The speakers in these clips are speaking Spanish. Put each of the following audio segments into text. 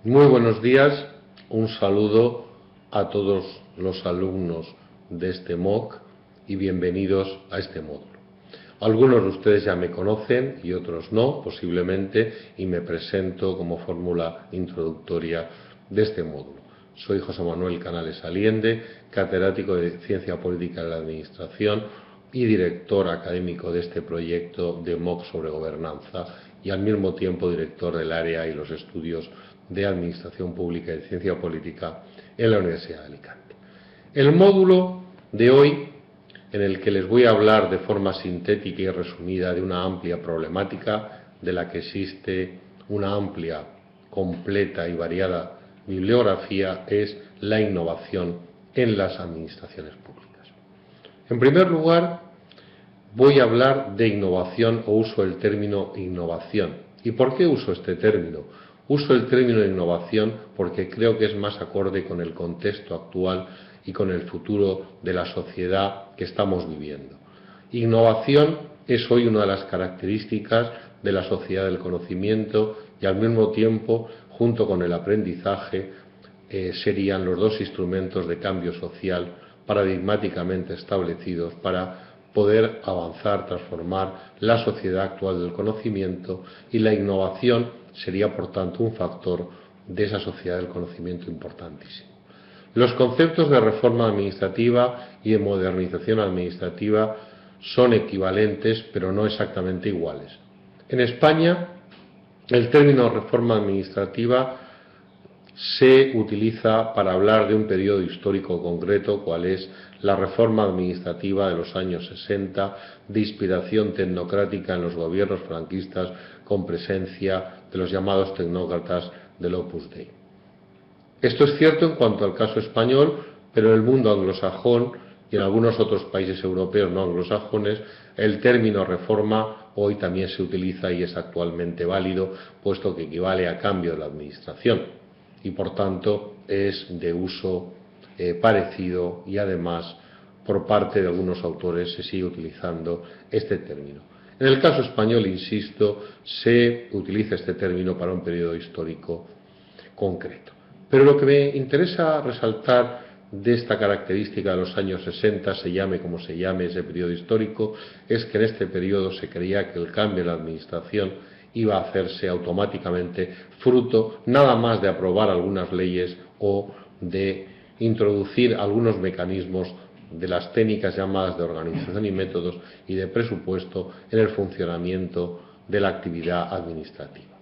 Muy buenos días, un saludo a todos los alumnos de este MOOC y bienvenidos a este módulo. Algunos de ustedes ya me conocen y otros no, posiblemente, y me presento como fórmula introductoria de este módulo. Soy José Manuel Canales Aliende, catedrático de Ciencia Política de la Administración y director académico de este proyecto de MOOC sobre gobernanza y al mismo tiempo director del área y los estudios de Administración Pública y Ciencia Política en la Universidad de Alicante. El módulo de hoy, en el que les voy a hablar de forma sintética y resumida de una amplia problemática de la que existe una amplia, completa y variada bibliografía, es la innovación en las administraciones públicas. En primer lugar, voy a hablar de innovación o uso el término innovación. ¿Y por qué uso este término? Uso el término innovación porque creo que es más acorde con el contexto actual y con el futuro de la sociedad que estamos viviendo. Innovación es hoy una de las características de la sociedad del conocimiento y al mismo tiempo, junto con el aprendizaje, serían los dos instrumentos de cambio social paradigmáticamente establecidos para poder avanzar, transformar la sociedad actual del conocimiento, y la innovación sería, por tanto, un factor de esa sociedad del conocimiento importantísimo. Los conceptos de reforma administrativa y de modernización administrativa son equivalentes, pero no exactamente iguales. En España, el término reforma administrativa se utiliza para hablar de un periodo histórico concreto, cual es la reforma administrativa de los años 60, de inspiración tecnocrática en los gobiernos franquistas, con presencia de los llamados tecnócratas del Opus Dei. Esto es cierto en cuanto al caso español, pero en el mundo anglosajón y en algunos otros países europeos no anglosajones, el término reforma hoy también se utiliza y es actualmente válido, puesto que equivale a cambio de la administración y por tanto es de uso parecido, y además por parte de algunos autores se sigue utilizando este término. En el caso español, insisto, se utiliza este término para un periodo histórico concreto. Pero lo que me interesa resaltar de esta característica de los años 60, se llame como se llame ese periodo histórico, es que en este periodo se creía que el cambio en la administración iba a hacerse automáticamente fruto nada más de aprobar algunas leyes o de introducir algunos mecanismos de las técnicas llamadas de organización y métodos y de presupuesto en el funcionamiento de la actividad administrativa.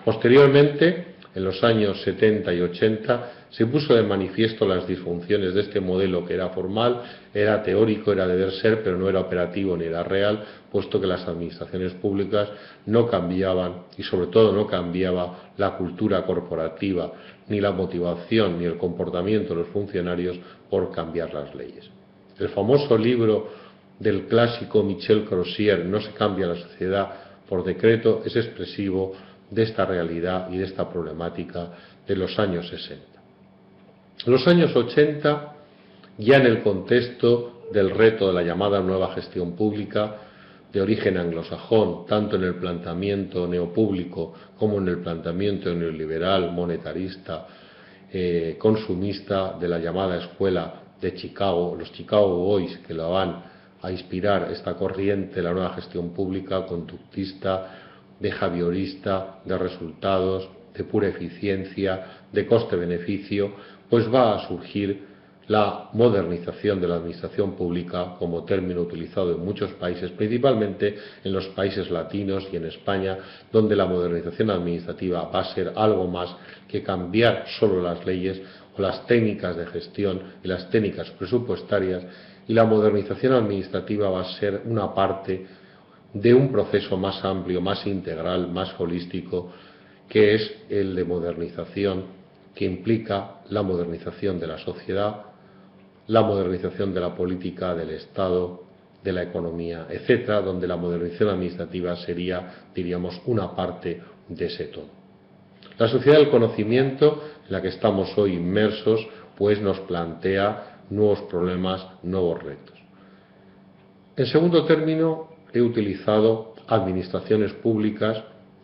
Posteriormente, en los años 70 y 80, se puso de manifiesto las disfunciones de este modelo, que era formal, era teórico, era deber ser, pero no era operativo ni era real, puesto que las administraciones públicas no cambiaban y sobre todo no cambiaba la cultura corporativa, ni la motivación ni el comportamiento de los funcionarios por cambiar las leyes. El famoso libro del clásico Michel Crozier, No se cambia la sociedad por decreto, es expresivo de esta realidad y de esta problemática de los años 60. En los años 80, ya en el contexto del reto de la llamada nueva gestión pública, de origen anglosajón, tanto en el planteamiento neopúblico como en el planteamiento neoliberal, monetarista, consumista de la llamada escuela de Chicago, los Chicago Boys, que la van a inspirar esta corriente, la nueva gestión pública, conductista, behaviorista, de resultados, de pura eficiencia, de coste-beneficio, pues va a surgir la modernización de la administración pública como término utilizado en muchos países, principalmente en los países latinos y en España, donde la modernización administrativa va a ser algo más que cambiar solo las leyes o las técnicas de gestión y las técnicas presupuestarias, y la modernización administrativa va a ser una parte de un proceso más amplio, más integral, más holístico, que es el de modernización, que implica la modernización de la sociedad, la modernización de la política, del Estado, de la economía, etcétera, donde la modernización administrativa sería, diríamos, una parte de ese todo. La sociedad del conocimiento en la que estamos hoy inmersos, pues nos plantea nuevos problemas, nuevos retos. En segundo término, he utilizado administraciones públicas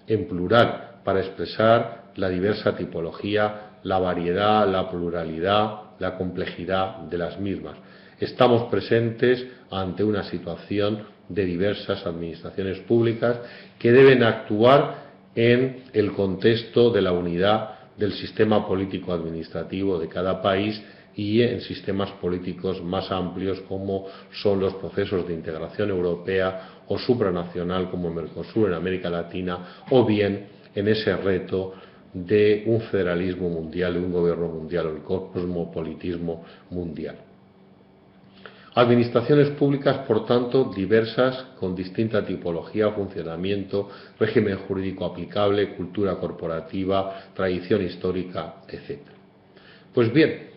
en plural para expresar la diversa tipología, la variedad, la pluralidad, la complejidad de las mismas. Estamos presentes ante una situación de diversas administraciones públicas que deben actuar en el contexto de la unidad del sistema político-administrativo de cada país y en sistemas políticos más amplios como son los procesos de integración europea o supranacional como Mercosur en América Latina, o bien en ese reto de un federalismo mundial, de un gobierno mundial o el cosmopolitismo mundial. Administraciones públicas, por tanto, diversas, con distinta tipología, funcionamiento, régimen jurídico aplicable, cultura corporativa, tradición histórica, etc. Pues bien,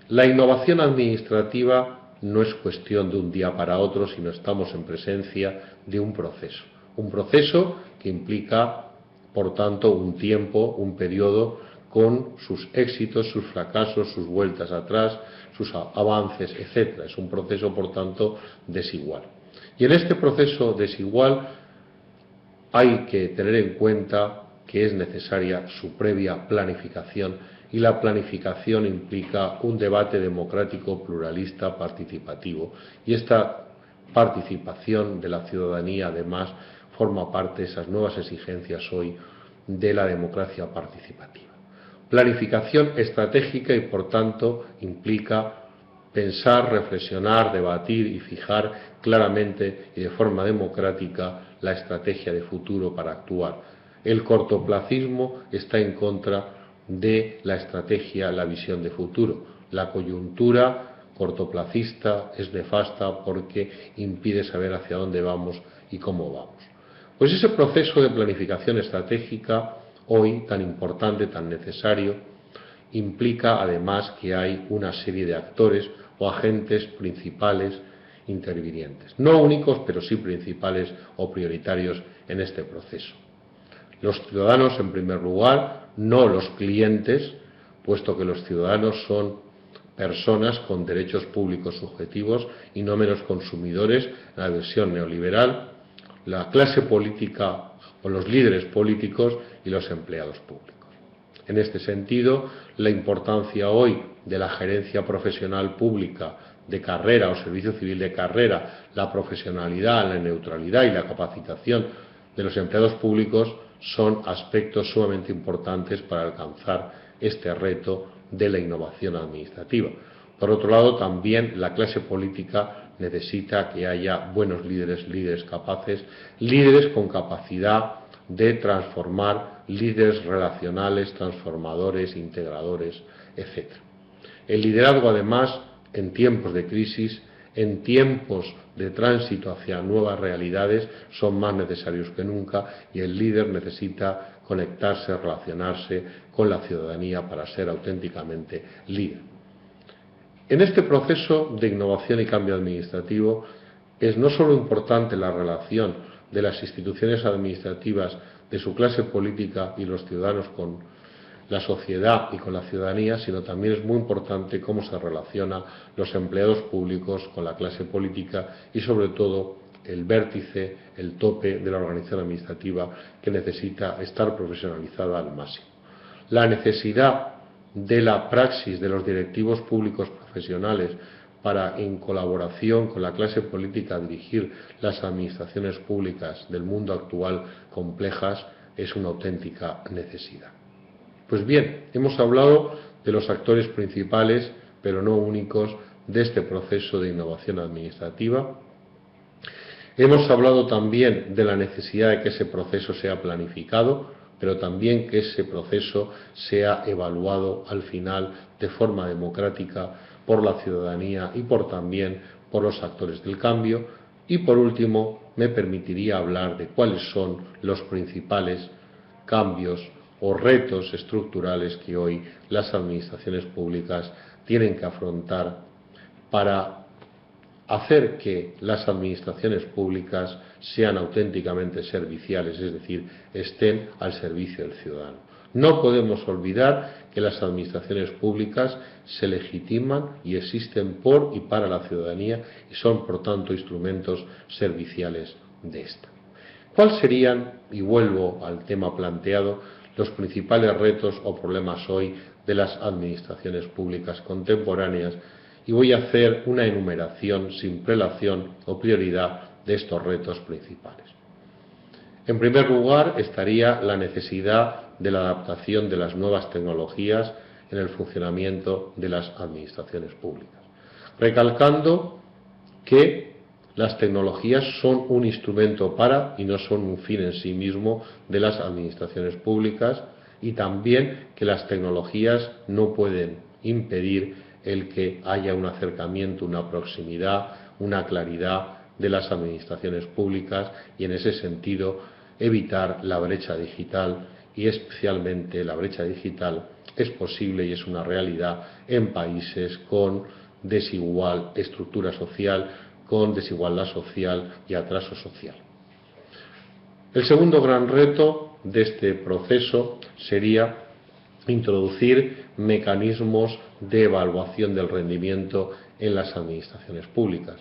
la innovación administrativa no es cuestión de un día para otro, sino estamos en presencia de un proceso que implica, por tanto, un tiempo, un periodo con sus éxitos, sus fracasos, sus vueltas atrás, sus avances, etc. Es un proceso, por tanto, desigual. Y en este proceso desigual hay que tener en cuenta que es necesaria su previa planificación, y la planificación implica un debate democrático, pluralista, participativo. Y esta participación de la ciudadanía, además, forma parte de esas nuevas exigencias hoy de la democracia participativa. Planificación estratégica y, por tanto, implica pensar, reflexionar, debatir y fijar claramente y de forma democrática la estrategia de futuro para actuar. El cortoplacismo está en contra de la estrategia, la visión de futuro. La coyuntura cortoplacista es nefasta porque impide saber hacia dónde vamos y cómo vamos. Pues ese proceso de planificación estratégica, hoy tan importante, tan necesario, implica además que hay una serie de actores o agentes principales intervinientes, no únicos, pero sí principales o prioritarios en este proceso. Los ciudadanos, en primer lugar, no los clientes, puesto que los ciudadanos son personas con derechos públicos subjetivos y no menos consumidores en la versión neoliberal, la clase política o los líderes políticos y los empleados públicos. En este sentido, la importancia hoy de la gerencia profesional pública de carrera o servicio civil de carrera, la profesionalidad, la neutralidad y la capacitación de los empleados públicos son aspectos sumamente importantes para alcanzar este reto de la innovación administrativa. Por otro lado, también la clase política necesita que haya buenos líderes, líderes capaces, líderes con capacidad de transformar, líderes relacionales, transformadores, integradores, etc. El liderazgo, además, en tiempos de crisis, en tiempos de tránsito hacia nuevas realidades, son más necesarios que nunca, y el líder necesita conectarse, relacionarse con la ciudadanía para ser auténticamente líder. En este proceso de innovación y cambio administrativo es no solo importante la relación de las instituciones administrativas, de su clase política y los ciudadanos con la sociedad y con la ciudadanía, sino también es muy importante cómo se relacionan los empleados públicos con la clase política y, sobre todo, el vértice, el tope de la organización administrativa, que necesita estar profesionalizada al máximo. La necesidad de la praxis de los directivos públicos profesionales para, en colaboración con la clase política, dirigir las administraciones públicas del mundo actual complejas, es una auténtica necesidad. Pues bien, hemos hablado de los actores principales, pero no únicos, de este proceso de innovación administrativa. Hemos hablado también de la necesidad de que ese proceso sea planificado, pero también que ese proceso sea evaluado al final de forma democrática por la ciudadanía y también por los actores del cambio. Y por último, me permitiría hablar de cuáles son los principales cambios o retos estructurales que hoy las administraciones públicas tienen que afrontar para hacer que las administraciones públicas sean auténticamente serviciales, es decir, estén al servicio del ciudadano. No podemos olvidar que las administraciones públicas se legitiman y existen por y para la ciudadanía y son, por tanto, instrumentos serviciales de esta. ¿Cuáles serían, y vuelvo al tema planteado, los principales retos o problemas hoy de las administraciones públicas contemporáneas y voy a hacer una enumeración sin prelación o prioridad de estos retos principales. En primer lugar, estaría la necesidad de la adaptación de las nuevas tecnologías en el funcionamiento de las administraciones públicas, recalcando que las tecnologías son un instrumento para y no son un fin en sí mismo de las administraciones públicas y también que las tecnologías no pueden impedir el que haya un acercamiento, una proximidad, una claridad de las administraciones públicas y en ese sentido evitar la brecha digital y especialmente la brecha digital es posible y es una realidad en países con desigual estructura social, con desigualdad social y atraso social. El segundo gran reto de este proceso sería introducir mecanismos de evaluación del rendimiento en las administraciones públicas.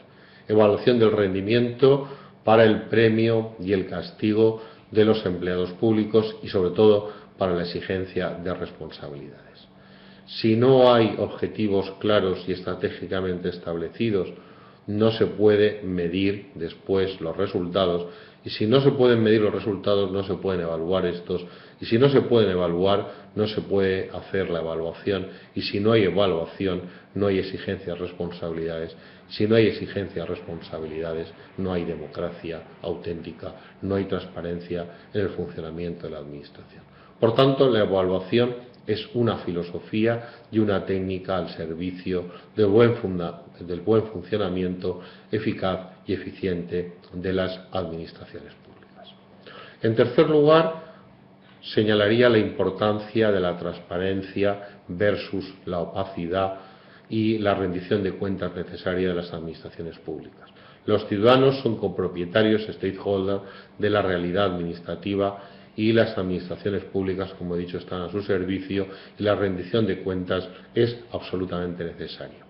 Evaluación del rendimiento para el premio y el castigo de los empleados públicos y sobre todo para la exigencia de responsabilidades. Si no hay objetivos claros y estratégicamente establecidos, no se puede medir después los resultados y si no se pueden medir los resultados no se pueden evaluar estos y si no se pueden evaluar no se puede hacer la evaluación y si no hay evaluación no hay exigencias, responsabilidades. Si no hay exigencias, responsabilidades, no hay democracia auténtica, no hay transparencia en el funcionamiento de la administración. Por tanto, la evaluación es una filosofía y una técnica al servicio del buen funcionamiento eficaz y eficiente de las administraciones públicas. En tercer lugar, señalaría la importancia de la transparencia versus la opacidad y la rendición de cuentas necesaria de las administraciones públicas. Los ciudadanos son copropietarios, stakeholders, de la realidad administrativa y las administraciones públicas, como he dicho, están a su servicio y la rendición de cuentas es absolutamente necesaria.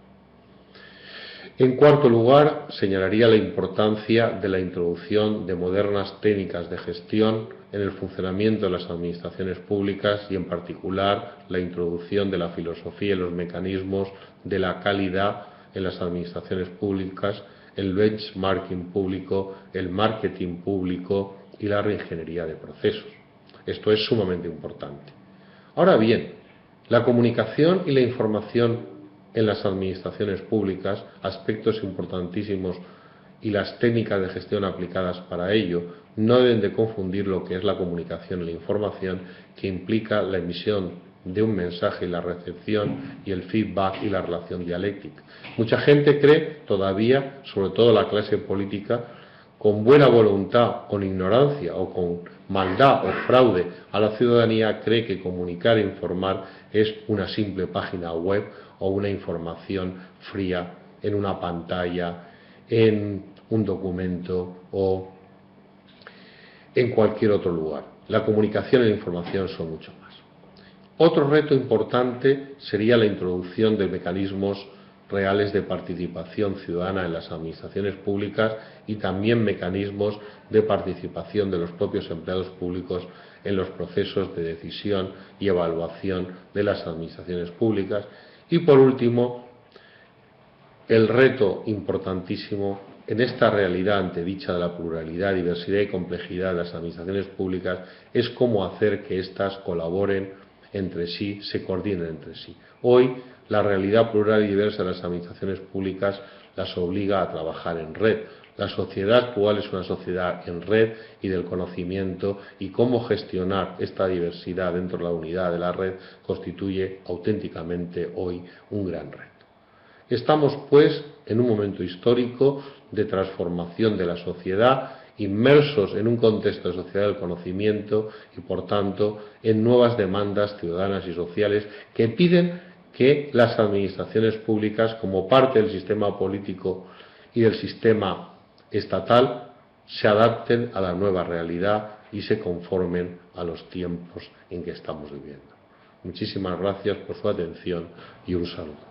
En cuarto lugar, señalaría la importancia de la introducción de modernas técnicas de gestión en el funcionamiento de las administraciones públicas y, en particular, la introducción de la filosofía y los mecanismos de la calidad en las administraciones públicas, el benchmarking público, el marketing público y la reingeniería de procesos. Esto es sumamente importante. Ahora bien, la comunicación y la información en las administraciones públicas, aspectos importantísimos y las técnicas de gestión aplicadas para ello, no deben de confundir lo que es la comunicación y la información, que implica la emisión de un mensaje y la recepción y el feedback y la relación dialéctica. Mucha gente cree todavía, sobre todo la clase política, con buena voluntad, con ignorancia o con maldad o fraude a la ciudadanía, cree que comunicar e informar es una simple página web o una información fría en una pantalla, en un documento o en cualquier otro lugar. La comunicación y la información son mucho más. Otro reto importante sería la introducción de mecanismos reales de participación ciudadana en las administraciones públicas y también mecanismos de participación de los propios empleados públicos en los procesos de decisión y evaluación de las administraciones públicas. Y por último, el reto importantísimo en esta realidad antedicha de la pluralidad, diversidad y complejidad de las administraciones públicas es cómo hacer que éstas colaboren entre sí, se coordinen entre sí. Hoy, la realidad plural y diversa de las administraciones públicas las obliga a trabajar en red. La sociedad actual es una sociedad en red y del conocimiento, y cómo gestionar esta diversidad dentro de la unidad de la red constituye auténticamente hoy un gran reto. Estamos, pues, en un momento histórico de transformación de la sociedad, inmersos en un contexto de sociedad del conocimiento y, por tanto, en nuevas demandas ciudadanas y sociales que piden que las administraciones públicas, como parte del sistema político y del sistema estatal, se adapten a la nueva realidad y se conformen a los tiempos en que estamos viviendo. Muchísimas gracias por su atención y un saludo.